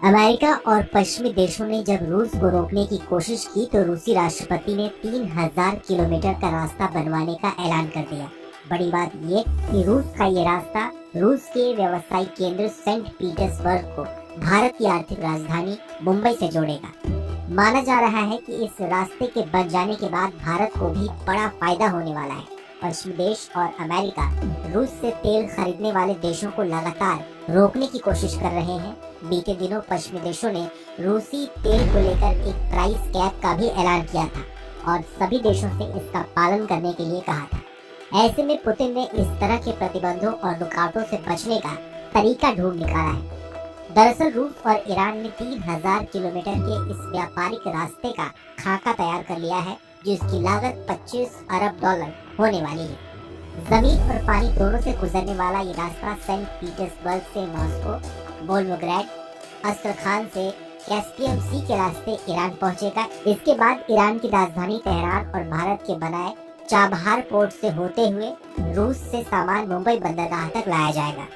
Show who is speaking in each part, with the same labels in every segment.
Speaker 1: America और पश्चिमी देशों ने जब रूस को रोकने की कोशिश की तो रूसी राष्ट्रपति ने 3000 किलोमीटर का रास्ता बनवाने का ऐलान कर दिया। बड़ी बात ये कि रूस का ये रास्ता रूस के व्यवसायिक केंद्र सेंट पीटर्सबर्ग को भारत की आर्थिक राजधानी मुंबई से जोड़ेगा। माना जा रहा है कि इस रास्ते के बन जाने के बाद भारत को भी बड़ा फायदा होने वाला है। पश्चिमी देश और अमेरिका रूस से तेल खरीदने वाले देशों को लगातार रोकने की कोशिश कर रहे हैं। बीते दिनों पश्चिमी देशों ने रूसी तेल को लेकर एक प्राइस कैप का भी ऐलान किया था और सभी देशों से इसका पालन करने के लिए कहा था। ऐसे में पुतिन ने इस तरह के प्रतिबंधों और रुकावटों से बचने का तरीका ढूंढ निकाला है। दरअसल रूस और ईरान ने 3000 किलोमीटर के इस व्यापारिक रास्ते का खाका तैयार कर लिया है, जिसकी लागत 25 अरब डॉलर होने वाली है। जमीन और पानी दोनों से गुजरने वाला ये रास्ता सेंट पीटर्सबर्ग से मॉस्को, वोल्गोग्रैड, अस्ट्रखान से कैस्पियन सी के रास्ते ईरान पहुंचेगा। इसके बाद ईरान की राजधानी तेहरान और भारत के बनाए चाबहार पोर्ट से होते हुए रूस से सामान मुंबई बंदरगाह तक लाया जाएगा।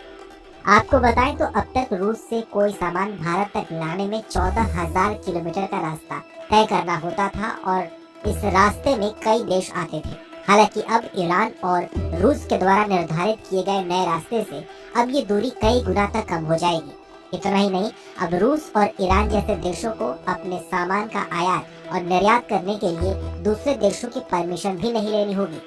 Speaker 1: आपको बताएं तो अब तक रूस से कोई सामान भारत तक लाने में 14,000 किलोमीटर का रास्ता तय करना होता था और इस रास्ते में कई देश आते थे। हालांकि अब ईरान और रूस के द्वारा निर्धारित किए गए नए रास्ते से अब ये दूरी कई गुना तक कम हो जाएगी। इतना ही नहीं, अब रूस और ईरान जैसे देशों को अपने सामान का आयात और निर्यात करने के लिए दूसरे देशों की परमिशन भी नहीं लेनी होगी।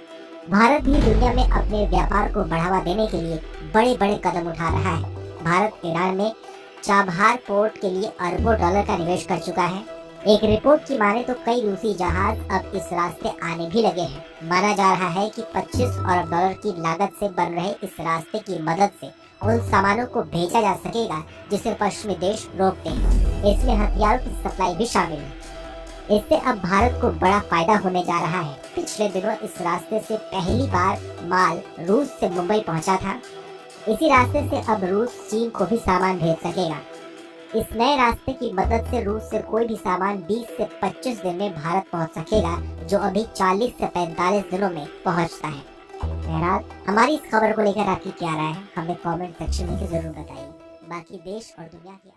Speaker 1: भारत भी दुनिया में अपने व्यापार को बढ़ावा देने के लिए बड़े बड़े कदम उठा रहा है। भारत ईरान में चाबहार पोर्ट के लिए अरबों डॉलर का निवेश कर चुका है। एक रिपोर्ट की माने तो कई रूसी जहाज अब इस रास्ते आने भी लगे हैं। माना जा रहा है कि 25 अरब डॉलर की लागत से बन रहे इस रास्ते की मदद से उन सामानों को भेजा जा सकेगा जिसे पश्चिमी देश रोकते हैं। इसमें हथियारों की सप्लाई भी शामिल है। इससे अब भारत को बड़ा फायदा होने जा रहा है। पिछले दिनों इस रास्ते से पहली बार माल रूस से मुंबई पहुंचा था। इसी रास्ते से अब रूस चीन को भी सामान भेज सकेगा। इस नए रास्ते की मदद से रूस से कोई भी सामान 20 से 25 दिन में भारत पहुंच सकेगा, जो अभी 40 से 45 दिनों में पहुंचता है। बहरहाल हमारी इस खबर को लेकर आपकी क्या राय है, हमें कमेंट सेक्शन में जरूर बताइए। बाकी देश और दुनिया की